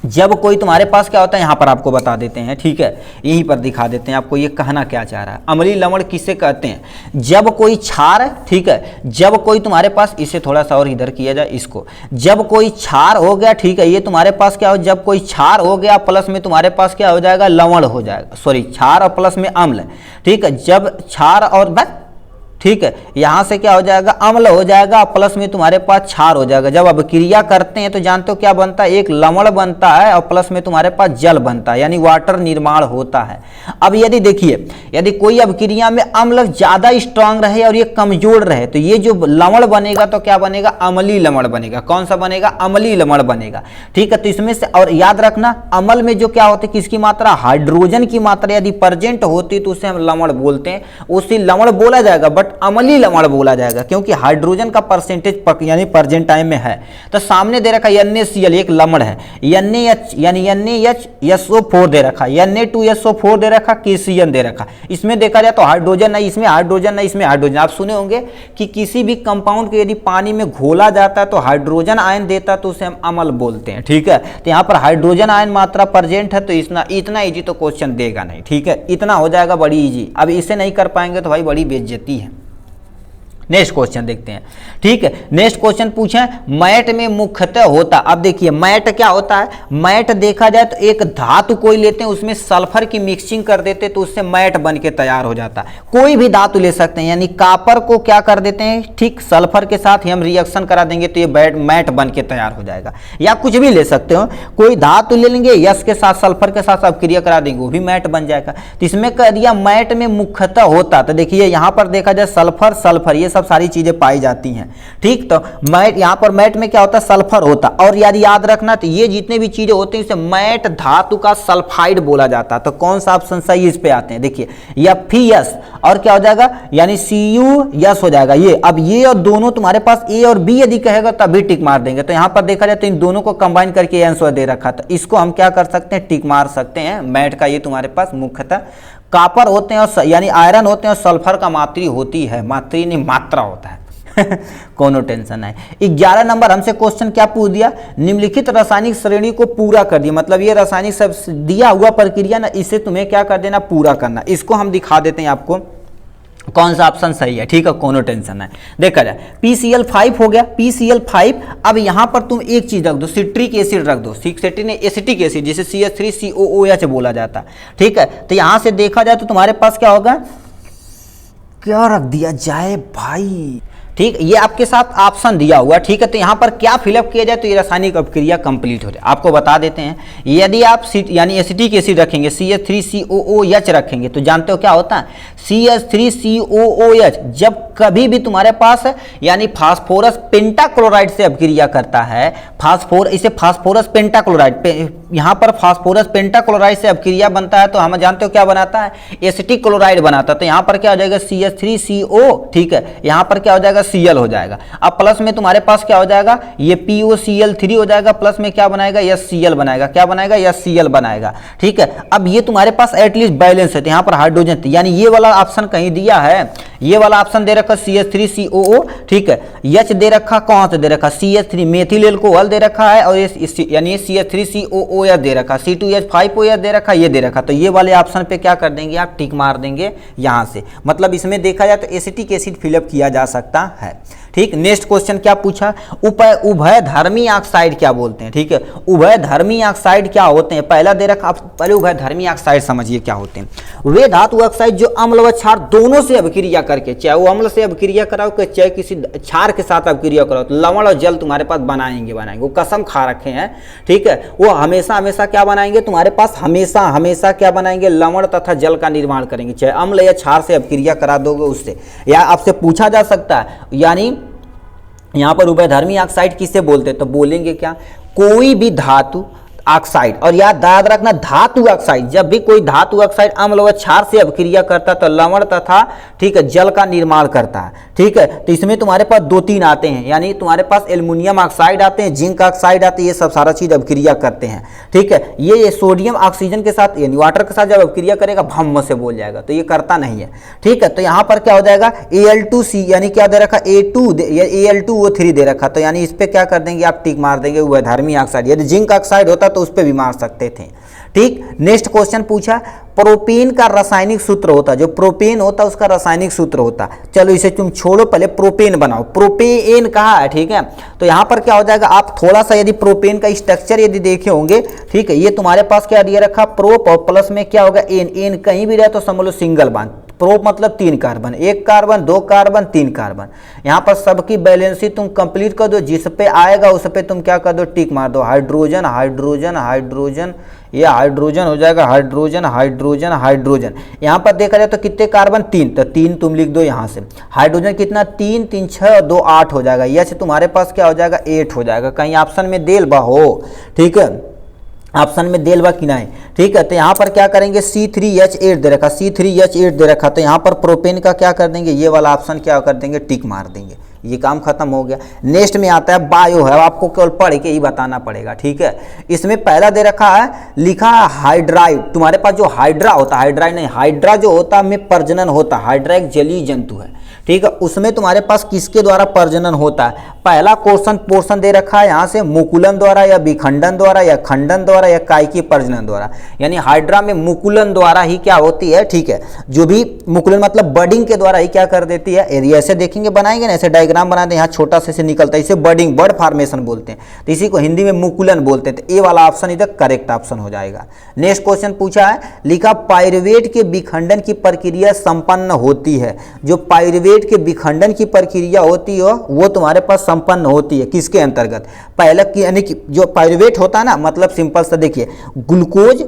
[SPEAKER 1] जब कोई तुम्हारे पास क्या होता है, यहाँ पर आपको बता देते हैं। ठीक है, यहीं पर दिखा देते हैं आपको ये कहना क्या चाह रहा है। अम्लीय लवण किसे कहते हैं, जब कोई क्षार, ठीक है, जब कोई तुम्हारे पास, इसे थोड़ा सा और इधर किया जाए इसको, जब कोई क्षार हो गया, ठीक है, ये तुम्हारे पास क्या हो, जब कोई क्षार हो गया प्लस में तुम्हारे पास क्या हो जाएगा, लवण हो जाएगा, सॉरी क्षार और प्लस में अम्ल। ठीक है, जब क्षार और ठीक है, यहां से क्या हो जाएगा, अम्ल हो जाएगा, प्लस में तुम्हारे पास क्षार हो जाएगा। जब अभिक्रिया करते हैं तो जानते हो क्या बनता है, एक लवण बनता है और प्लस में तुम्हारे पास जल बनता है, यानी वाटर निर्माण होता है। अब यदि देखिए, यदि कोई अभिक्रिया में अम्ल ज्यादा स्ट्रांग रहे और ये कमजोर रहे, तो ये जो लवण बनेगा तो क्या बनेगा, अम्लीय लवण बनेगा। कौन सा बनेगा, अम्लीय लवण बनेगा। ठीक है, तो इसमें से, और याद रखना अम्ल में जो क्या होती है, किसकी मात्रा, हाइड्रोजन की मात्रा यदि प्रेजेंट होती तो उसे हम लवण बोलते हैं, उसे लवण बोला जाएगा, बट अम्लीय लवण बोला जाएगा, क्योंकि हाइड्रोजन का परसेंटेज यानी प्रेजेंट टाइम में है। तो सामने दे रखा NaCl, एक लवण है, NaH यानी NaHSO4 दे रखा, Na2SO4 दे रखा, KCl दे रखा। इसमें देखा जाए तो हाइड्रोजन नहीं, इसमें हाइड्रोजन नहीं, इसमें हाइड्रोजन। आप सुने होंगे कि किसी भी कंपाउंड को यदि पानी में घोला जाता है तो हाइड्रोजन आयन देता तो उसे हम अम्ल बोलते हैं। ठीक है, तो यहाँ पर हाइड्रोजन आयन मात्रा प्रेजेंट है, तो इतना इजी तो क्वेश्चन देगा नहीं। ठीक है, इतना हो जाएगा बड़ी इजी। अब इसे नहीं कर पाएंगे तो भाई बड़ी बेइज्जती है। नेक्स्ट क्वेश्चन देखते हैं। ठीक है, नेक्स्ट क्वेश्चन पूछे, मैट में मुख्यतः होता, अब देखिए मैट क्या होता है, मैट देखा जाए तो एक धातु कोई लेते हैं, उसमें सल्फर की मिक्सिंग कर देते हैं तो उससे मैट बन के तैयार हो जाता है। कोई भी धातु ले सकते हैं, यानी कापर को क्या कर देते हैं, ठीक सल्फर के साथ ही हम रिएक्शन करा देंगे तो ये मैट बन के तैयार हो जाएगा। या कुछ भी ले सकते हो, कोई धातु ले लेंगे, यश के साथ सल्फर के साथ अपक्रिया करा देंगे, वो भी मैट बन जाएगा। तो इसमें कह दिया मैट में मुख्यतः होता, तो देखिए यहाँ पर देखा जाए सल्फर, ये सब सब सारी चीजें पाई जाती हैं। ठीक, तो मैट, यहाँ पर मैट में क्या होता है, सल्फर होता, और यदि याद रखना तो ये जितने भी चीजें होती हैं इसे मैट धातु का सल्फाइड बोला जाता है। तो कौन सा ऑप्शन सही इस पे आते हैं, देखिए Fe और क्या हो जाएगा, यानी Cu हो जाएगा ये। अब ये और दोनों तुम्हारे पास ए और बी यदि कहेगा तभी टिक मार देंगे। तो यहां पर देखा जाए तो इन दोनों को कंबाइन करके आंसर दे रखा था, इसको हम क्या कर सकते हैं, टिक मार सकते हैं। मैट का ये तुम्हारे पास मुख्यतः कॉपर होते हैं और यानी आयरन होते हैं और सल्फर का मात्री होती है, मात्री नहीं मात्रा होता है। कोनो टेंशन है। 11 नंबर हमसे क्वेश्चन क्या पूछ दिया, निम्नलिखित रासायनिक श्रेणी को पूरा कर दिया, मतलब ये रासायनिक सब दिया हुआ प्रक्रिया ना, इसे तुम्हें क्या कर देना, पूरा करना। इसको हम दिखा देते हैं आपको कौन सा ऑप्शन सही है। ठीक है, कोनो टेंशन है। देखा जाए PCl5 हो गया, PCl5। अब यहां पर तुम एक चीज रख दो, सिट्रिक एसिड रख दो, एसिटिक एसिड जिसे CH3COOH बोला जाता है। ठीक है, तो यहां से देखा जाए तो तुम्हारे पास क्या होगा, क्या रख दिया जाए भाई, ठीक, ये आपके साथ ऑप्शन दिया हुआ। ठीक है, तो यहाँ पर क्या फिलअप किया जाए तो ये रासायनिक अभिक्रिया कंप्लीट हो जाए। आपको बता देते हैं, यदि आप यानी एसिटिक एसिड रखेंगे, CH3COOH रखेंगे, तो जानते हो क्या होता है, CH3COOH जब कभी भी तुम्हारे पास यानी फास्फोरस पेंटाक्लोराइड से अभिक्रिया करता है, इसे फास्फोरस पेंटाक्लोराइड, यहाँ पर फास्फोरस पेंटाक्लोराइड से अभिक्रिया बनता है, तो हम जानते हो क्या बनाता है, एसिटिक क्लोराइड बनाता है। तो यहाँ पर क्या हो जाएगा, CH3CO। ठीक है, यहाँ पर क्या हो जाएगा, Cl हो जाएगा। अब प्लस में तुम्हारे पास क्या हो जाएगा, ये POCl3 हो जाएगा, प्लस में क्या बनाएगा, HCl बनाएगा, क्या बनाएगा, HCl बनाएगा। ठीक है, अब ये तुम्हारे पास एटलीस्ट बैलेंस है, तो यहाँ पर हाइड्रोजन, यानी ये वाला ऑप्शन कहीं दिया है, ये वाला ऑप्शन दे रखा CH3COO। ठीक है, H दे रखा, कौन से दे रखा, CH3 मेथिल एल्कोहल दे रखा है, और यानी CH3COOH दे रखा, C2H5OH दे रखा, ये दे रखा। तो ये वाले ऑप्शन पे क्या कर देंगे, आप टिक मार देंगे यहाँ से। मतलब इसमें देखा जाए तो एसिटिक एसिड फिलअप किया जा सकता है। ठीक, नेक्स्ट क्वेश्चन क्या पूछा, उभयधर्मी ऑक्साइड क्या बोलते हैं। ठीक है, उभयधर्मी ऑक्साइड क्या होते हैं, पहला दे रखा, पहले उभयधर्मी ऑक्साइड समझिए क्या होते हैं। वे धातु ऑक्साइड जो अम्ल व क्षार दोनों से अभिक्रिया करके, चाहे वो अम्ल से अभिक्रिया कराओ चाहे किसी क्षार के साथ अभिक्रिया कराओ, तो लवण और जल तुम्हारे पास बनाएंगे, वो कसम खा रखे हैं। ठीक है, वो हमेशा हमेशा क्या बनाएंगे तुम्हारे पास, हमेशा हमेशा क्या बनाएंगे, लवण तथा जल का निर्माण करेंगे, चाहे अम्ल या क्षार से अभिक्रिया करा दोगे उससे। या आपसे पूछा जा सकता है, यानी यहां पर उभयधर्मी ऑक्साइड किसे बोलते हैं, तो बोलेंगे क्या, कोई भी धातु ऑक्साइड, और याद रखना धातु ऑक्साइड, जब भी कोई धातु ऑक्साइड अम्ल व क्षार से अभिक्रिया करता है तो लवण तथा ठीक है जल का निर्माण करता है। ठीक है, तो इसमें तुम्हारे पास 2-3 आते हैं, यानी तुम्हारे पास एल्युमिनियम ऑक्साइड आते हैं, जिंक ऑक्साइड आते हैं, ये सब सारा चीज अभिक्रिया करते हैं। ठीक है, ये सोडियम ऑक्सीजन के साथ यानी वाटर के साथ जब अभिक्रिया करेगा भम से बोल जाएगा, तो ये करता नहीं है। ठीक है, तो यहाँ पर क्या हो जाएगा, Al2C, यानी क्या दे रखा, Al2O3 दे रखा, तो यानी इस पर क्या कर देंगे, आप टिक मार देंगे उभयधर्मी ऑक्साइड। यदि जिंक ऑक्साइड होता तो उस पर भी मार सकते थे। ठीक, नेक्स्ट क्वेश्चन पूछा, प्रोपेन का रासायनिक सूत्र होता, जो प्रोपेन होता उसका रासायनिक सूत्र होता। चलो इसे तुम छोड़ो, पहले प्रोपेन बनाओ, प्रोपेन कहा है। ठीक है, तो यहां पर क्या हो जाएगा, आप थोड़ा सा यदि प्रोपेन का स्ट्रक्चर यदि देखे होंगे, ठीक है, ये तुम्हारे पास क्या दिया रखा, प्रोप और प्लस में क्या होगा, एन कहीं भी रहे तो समझ लो सिंगल बॉन्ड। प्रोप मतलब 3 कार्बन, 1 कार्बन 2 कार्बन 3 कार्बन। यहाँ पर सबकी बैलेंसी तुम कंप्लीट कर दो, जिस पे आएगा उस पे तुम क्या कर दो, टिक मार दो। हाइड्रोजन हाइड्रोजन हाइड्रोजन, ये हाइड्रोजन हो जाएगा, हाइड्रोजन हाइड्रोजन हाइड्रोजन। यहाँ पर देखा जाए तो कितने कार्बन, 3, तो 3 तुम लिख दो यहाँ से। हाइड्रोजन कितना, 3 3 6 और 2 8 हो जाएगा। यह तुम्हारे पास क्या हो जाएगा, 8 हो जाएगा। कहीं ऑप्शन में देल बा हो, ठीक है, ऑप्शन में देल बा कि नहीं। ठीक है, तो यहाँ पर क्या करेंगे, C3H8 दे रखा, C3H8 दे रखा, तो यहाँ पर प्रोपेन का क्या कर देंगे, ये वाला ऑप्शन क्या कर देंगे, टिक मार देंगे। ये काम खत्म हो गया। नेक्स्ट में आता है बायो है, आपको केवल पढ़ के ही बताना पड़ेगा। ठीक है, इसमें पहला दे रखा है, लिखा है हाइड्राइड। तुम्हारे पास जो हाइड्रा होता है, हाइड्राइड नहीं, हाइड्रा जो होता है में प्रजनन होता है। हाइड्रा एक जलीय जंतु है। ठीक है, उसमें तुम्हारे पास किसके द्वारा प्रजनन होता है, पहला पोर्शन दे रखा है यहाँ से, मुकुलन द्वारा या विखंडन द्वारा या खंडन द्वारा या कायिकी प्रजनन द्वारा। यानी हाइड्रा में मुकुलन द्वारा ही क्या होती है। ठीक है, जो भी मुकुलन मतलब बर्डिंग के द्वारा ही क्या कर देती है, एरिया ऐसे देखेंगे बनाएंगे ना, ऐसे डायग्राम बना दें, यहाँ छोटा से निकलता है, इसे बर्डिंग बर्ड फार्मेशन बोलते हैं, तो इसी को हिंदी में मुकुलन बोलते हैं। तो ए वाला ऑप्शन इधर करेक्ट ऑप्शन हो जाएगा। नेक्स्ट क्वेश्चन पूछा है, लिखा पाइरुवेट के विखंडन की प्रक्रिया संपन्न होती है। जो पाइरुवेट के विखंडन की प्रक्रिया होती है वो तुम्हारे पास संपन्न होती है किसके अंतर्गत, पहले यानी कि जो पाइरुवेट होता है ना, मतलब सिंपल सा देखिए, ग्लूकोज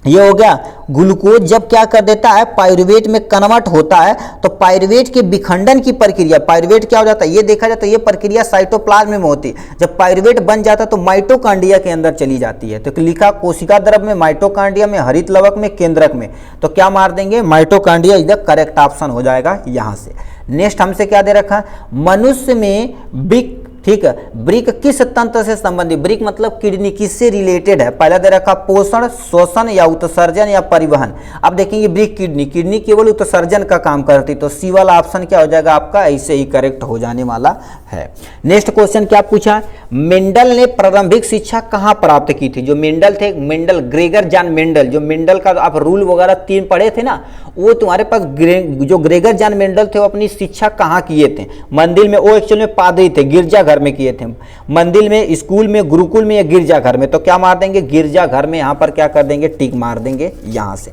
[SPEAKER 1] ये हो गया। ग्लूकोज जब क्या कर देता है, पाइरुवेट में कन्वर्ट होता है, तो पाइरुवेट के विखंडन की प्रक्रिया, पाइरुवेट क्या हो जाता है ये देखा जाता है, ये प्रक्रिया साइटोप्लाज्म में होती है। जब पाइरुवेट बन जाता है तो माइटोकांड्रिया के अंदर चली जाती है। तो लिखा कोशिका द्रव में, माइटोकांड्रिया में, हरित लवक में, केंद्रक में। तो क्या मार देंगे, mitochondria is the correct option हो जाएगा यहाँ से। नेक्स्ट हमसे क्या दे रखा है, मनुष्य में बिक, ठीक है, ब्रिक किस तंत्र से संबंधित, ब्रिक मतलब किडनी, किससे रिलेटेड है। पहला दे रखा पोषण, श्वसन या उत्सर्जन या परिवहन। अब देखेंगे ब्रिक किडनी, किडनी केवल उत्सर्जन का काम करती, तो सी वाला ऑप्शन क्या हो जाएगा आपका, ऐसे ही करेक्ट हो जाने वाला है। नेक्स्ट क्वेश्चन क्या पूछा, मेंडल ने प्रारंभिक शिक्षा कहाँ प्राप्त की थी। जो मेंडल थे, मेंडल, ग्रेगर जान मेंडल, जो मेंडल का आप रूल वगैरह 3 पढ़े थे ना, वो तुम्हारे पास जो ग्रेगर जान मेंडल थे वो अपनी शिक्षा कहाँ किए थे, मंदिर में। वो एक्चुअल में पादरी थे, गिरजाघर में किए थे, मंदिर में, स्कूल में, गुरुकुल में या गिरजाघर में। तो क्या मार देंगे, गिरजाघर में। यहां पर क्या कर देंगे, टिक मार देंगे यहां से,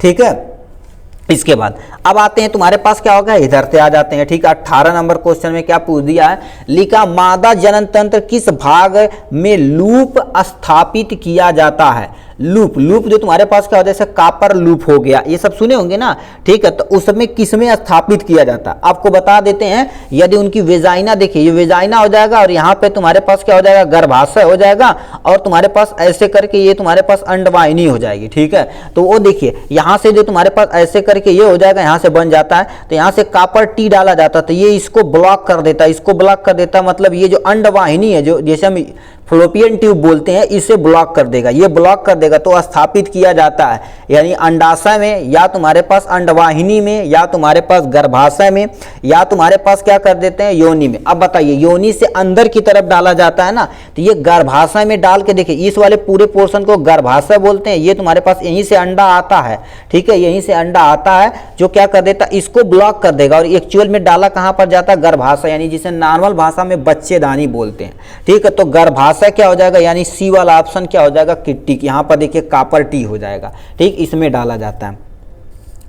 [SPEAKER 1] ठीक है। इसके बाद अब आते हैं, तुम्हारे पास क्या होगा, इधर से आ जाते हैं, ठीक है। 18 नंबर क्वेश्चन में क्या पूछ दिया है, लिखा मादा जनन तंत्र किस भाग में लूप स्थापित किया जाता है। लूप, लूप जो तुम्हारे पास क्या होता है, जैसे कापर लूप हो गया, ये सब सुने होंगे ना, ठीक है। तो उसमें किसमें स्थापित किया जाता है आपको बता देते हैं। यदि उनकी वेजाइना, देखिए ये वेजाइना हो जाएगा, और यहाँ पे तुम्हारे पास क्या हो जाएगा, गर्भाशय हो जाएगा, और तुम्हारे पास ऐसे करके ये तुम्हारे पास अंडवाहिनी हो जाएगी, ठीक है। तो वो देखिए यहाँ से जो तुम्हारे पास ऐसे करके ये हो जाएगा, यहाँ से बन जाता है, तो यहाँ से कापर टी डाला जाता है, तो ये इसको ब्लॉक कर देता है, इसको ब्लॉक कर देता है, मतलब ये जो अंडवाहिनी है, जो जैसे हम फ्लोपियन ट्यूब बोलते हैं, इसे ब्लॉक कर देगा, ये ब्लॉक कर देगा, तो स्थापित किया जाता है। यानी अंडाशय में, या तुम्हारे पास अंडवाहिनी में, या तुम्हारे पास गर्भाशय में, या तुम्हारे पास क्या कर देते हैं, योनि में। अब बताइए, योनि से अंदर की तरफ डाला जाता है ना, तो ये गर्भाशय में डाल के देखिए, इस वाले पूरे पोर्शन को गर्भाशय बोलते हैं। ये तुम्हारे पास यहीं से अंडा आता है, ठीक है, यहीं से अंडा आता है, जो क्या कर देता है, इसको ब्लॉक कर देगा, और एक्चुअल में डाला कहां पर जाता है, गर्भाशय, यानी जिसे नॉर्मल भाषा में बच्चेदानी बोलते हैं, ठीक है। तो गर्भाशय क्या हो जाएगा, यानी सी वाला ऑप्शन क्या हो जाएगा, किट्टी। यहां पर देखिए कापर टी हो जाएगा, ठीक, इसमें डाला जाता है,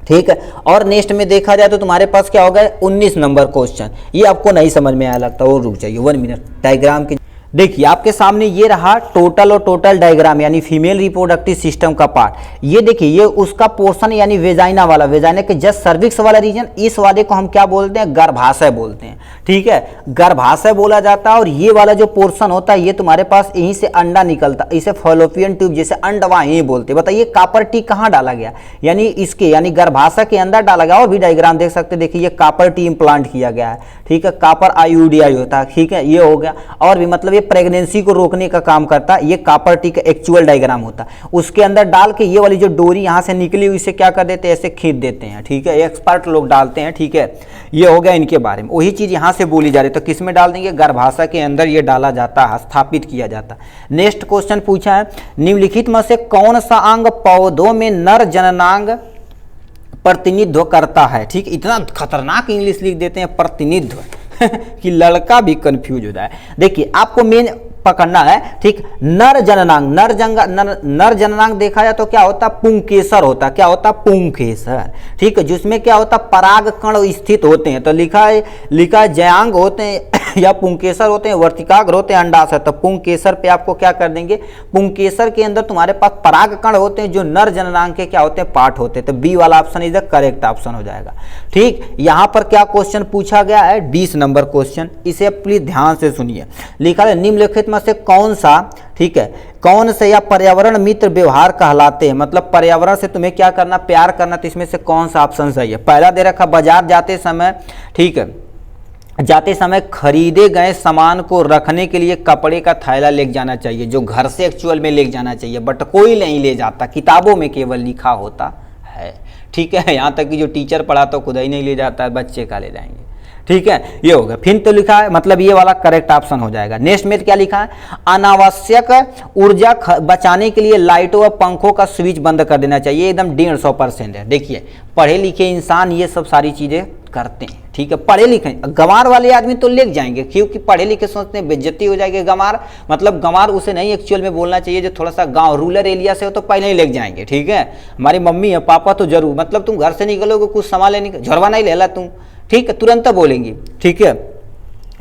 [SPEAKER 1] ठीक है। और नेक्स्ट में देखा जाए तो तुम्हारे पास क्या होगा, 19 नंबर क्वेश्चन। ये आपको नहीं समझ में आया लगता, वो रुक जाइए 1 मिनट। डायग्राम के देखिए आपके सामने ये रहा टोटल और टोटल डायग्राम, यानी फीमेल रिप्रोडक्टिव सिस्टम का पार्ट। ये देखिए ये उसका पोर्शन, यानी वेजाइना वाला, वेजाइना के जस्ट सर्विक्स वाला रीजन, इस वाले को हम क्या बोलते हैं, गर्भाशय बोलते हैं, ठीक है, गर्भाशय बोला जाता है। और ये वाला जो पोर्शन होता है, ये तुम्हारे पास यहीं से अंडा निकलता है, इसे फॉलोपियन ट्यूब, जैसे अंडवाहिनी बोलते हैं। बताइए कापर टी कहाँ डाला गया, यानी इसके, यानी गर्भाशय के अंदर डाला गया। और भी डायग्राम देख सकते हैं, देखिए ये कापर टी इम्प्लांट किया गया है, ठीक है, कापर आईयूडीआई होता है, ठीक है, ये हो गया। और भी मतलब प्रेगनेंसी को रोकने का काम करता है। ये कापर टी का एक्चुअल डायग्राम होता है, उसके अंदर डाल के ये वाली जो डोरी यहाँ से निकली हुई, इसे क्या कर देते हैं, ऐसे खींच देते हैं, ठीक है, एक्सपर्ट लोग डालते हैं, ठीक है। ये हो गया इनके बारे में, वही चीज यहाँ से बोली जा रही है। तो किस में डाल देंगे, गर्भाशय के अंदर ये डाला जाता है, स्थापित किया जाता है। नेक्स्ट क्वेश्चन पूछा है, निम्नलिखित में से कौन सा अंग पौधों में नर जननांग प्रतिनिधित्व करता है, ठीक। इतना खतरनाक इंग्लिश लिख देते हैं, प्रतिनिधित्व कि लड़का भी कंफ्यूज हो जाए। देखिए आपको मेन पकड़ना है, ठीक, नर जननांग, नर जननांग देखा जाए तो क्या होता है, पुंकेसर होता है, क्या होता है, पुंकेसर, ठीक है, जिसमें क्या होता है, पराग कण स्थित होते हैं। तो लिखा है जयांग होते हैं या पुंकेसर होते हैं, वर्तिकाग्र होते हैं, अंडाशय। तो पुंकेसर पे आपको क्या कर देंगे, पुंकेसर के अंदर तुम्हारे पास पराग कण होते हैं, जो नर जननांग के क्या होते हैं, पार्ट होते हैं। तो बी वाला option is the correct option हो जाएगा, ठीक। यहां पर क्या क्वेश्चन पूछा गया है, 20 नंबर क्वेश्चन, इसे प्लीज ध्यान से सुनिए। लिखा है निम्नलिखित में से कौन सा, ठीक है, कौन से या पर्यावरण मित्र व्यवहार कहलाते हैं, मतलब पर्यावरण से तुम्हें क्या करना, प्यार करना, तो इसमें से कौन सा ऑप्शन सही है। पहला दे रखा बाजार जाते समय, ठीक है, जाते समय खरीदे गए सामान को रखने के लिए कपड़े का थैला ले जाना चाहिए, जो घर से एक्चुअल में ले जाना चाहिए, बट कोई नहीं ले जाता, किताबों में केवल लिखा होता है, ठीक है। यहाँ तक कि जो टीचर पढ़ाता खुद ही नहीं ले जाता है, बच्चे का ले जाएंगे, ठीक है। ये होगा, फिर तो लिखा है, मतलब ये वाला करेक्ट ऑप्शन हो जाएगा। नेक्स्ट में क्या लिखा है, अनावश्यक ऊर्जा बचाने के लिए लाइटों व पंखों का स्विच बंद कर देना चाहिए, एकदम 150% है। देखिए पढ़े लिखे इंसान ये सब सारी चीजें करते हैं, ठीक है, पढ़े लिखे। गंवार वाले आदमी तो ले जाएंगे, क्योंकि पढ़े लिखे सोचते हैं बेइज्जती हो जाएगी। गंवार मतलब गंवार उसे नहीं एक्चुअल में बोलना चाहिए, जो थोड़ा सा गांव रूरल एरिया से हो तो पहले ही ले जाएंगे, ठीक है। हमारी मम्मी है, पापा तो जरूर, मतलब तुम घर से निकलोगे कुछ सामान लेने, झोरवा नहीं ले ला तुम, ठीक है, तुरंत बोलेंगी, ठीक है।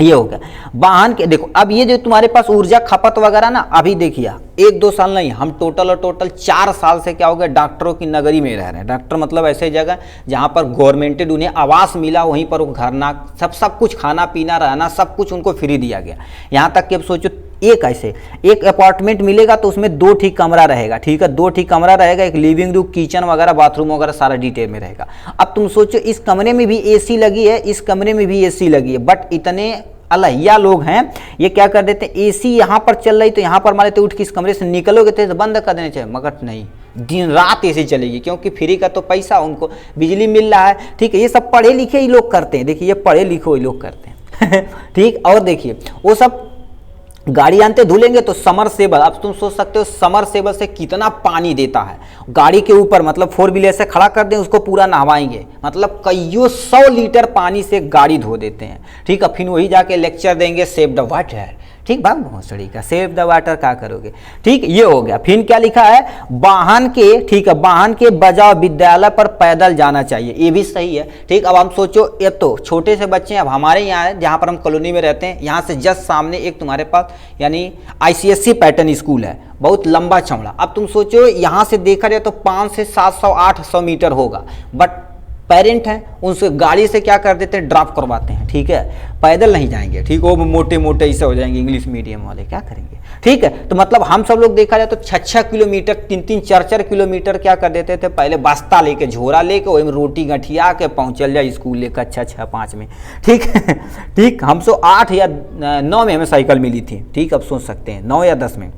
[SPEAKER 1] ये हो गया वाहन के, देखो अब ये जो तुम्हारे पास ऊर्जा खपत वगैरह ना, अभी देखिए 1-2 साल नहीं, हम टोटल 4 साल से क्या हो गया, डॉक्टरों की नगरी में रह रहे हैं। डॉक्टर मतलब ऐसे जगह जहाँ पर गवर्नमेंटेड उन्हें आवास मिला, वहीं पर वो घर ना सब कुछ खाना पीना रहना सब कुछ उनको फ्री दिया गया। यहाँ तक कि अब सोचो एक अपार्टमेंट मिलेगा तो उसमें 2 ठीक कमरा रहेगा, ठीक है, 2 ठीक कमरा रहेगा, एक लिविंग रूम, किचन वगैरह, बाथरूम वगैरह सारा डिटेल में रहेगा। अब तुम सोचो इस कमरे में भी एसी लगी है, इस कमरे में भी एसी लगी है, बट इतने अलहिया लोग हैं, ये क्या कर देते हैं, एसी यहाँ पर चल रही तो यहाँ पर मान लेते उठ के इस कमरे से निकलोगे तो बंद कर देना चाहिए, मगर नहीं, दिन रात एसी चलेगी, क्योंकि फ्री का तो पैसा उनको बिजली मिल रहा है, ठीक है। ये सब पढ़े लिखे ही लोग करते हैं, देखिए ये पढ़े लिखे ही लोग करते हैं ठीक। और देखिए वो सब गाड़ी आनते धुलेंगे तो समरसेबल, अब तुम सोच सकते हो समरसेबल से कितना पानी देता है गाड़ी के ऊपर, मतलब 4 व्हीलर से खड़ा कर दें उसको पूरा नहवाएंगे, मतलब कईयों 100 लीटर पानी से गाड़ी धो देते हैं, ठीक है। फिर वही जाके लेक्चर देंगे सेव द वाटर, ठीक, भाग भोसड़ी का सेव द वाटर क्या करोगे, ठीक, ये हो गया। फिर क्या लिखा है, वाहन के, ठीक है, वाहन के बजाय विद्यालय पर पैदल जाना चाहिए, ये भी सही है, ठीक। अब हम सोचो ये तो छोटे से बच्चे हैं, अब हमारे यहाँ है जहाँ पर हम कॉलोनी में रहते हैं, यहाँ से जस्ट सामने एक तुम्हारे पास यानी ICSC पैटर्न स्कूल है, बहुत लंबा चौड़ा। अब तुम सोचो यहाँ से देखा जाए तो 500 से 700 800 मीटर होगा, बट पेरेंट हैं उनसे गाड़ी से क्या कर देते हैं, ड्रॉप करवाते हैं, ठीक है, पैदल नहीं जाएंगे, ठीक, वो मोटे मोटे ऐसे हो जाएंगे इंग्लिश मीडियम वाले, क्या करेंगे, ठीक है। तो मतलब हम सब लोग देखा जाए तो 6-6 किलोमीटर 3-3 4-4 किलोमीटर क्या कर देते थे, पहले बस्ता लेके झोरा लेके वही में रोटी गठिया के पहुँचल जाए स्कूल लेकर 6-6-5 में, ठीक है ठीक। हम 8 या 9 में हमें साइकिल मिली थी, ठीक, अब सोच सकते हैं 9 या 10 में,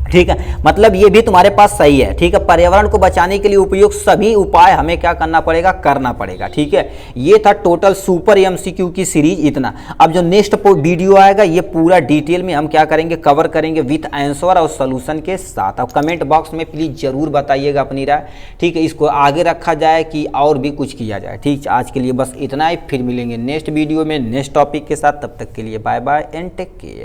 [SPEAKER 1] ठीक है। मतलब ये भी तुम्हारे पास सही है, ठीक है। पर्यावरण को बचाने के लिए उपयुक्त सभी उपाय हमें क्या करना पड़ेगा, ठीक है। ये था टोटल सुपर MCQ की सीरीज इतना। अब जो नेक्स्ट वीडियो आएगा ये पूरा डिटेल में हम क्या करेंगे, कवर करेंगे विथ आंसर और सोल्यूशन के साथ। अब कमेंट बॉक्स में प्लीज जरूर बताइएगा अपनी राय, ठीक है। इसको आगे रखा जाए कि और भी कुछ किया जाए, ठीक। आज के लिए बस इतना ही, फिर मिलेंगे नेक्स्ट वीडियो में नेक्स्ट टॉपिक के साथ, तब तक के लिए bye bye and take care.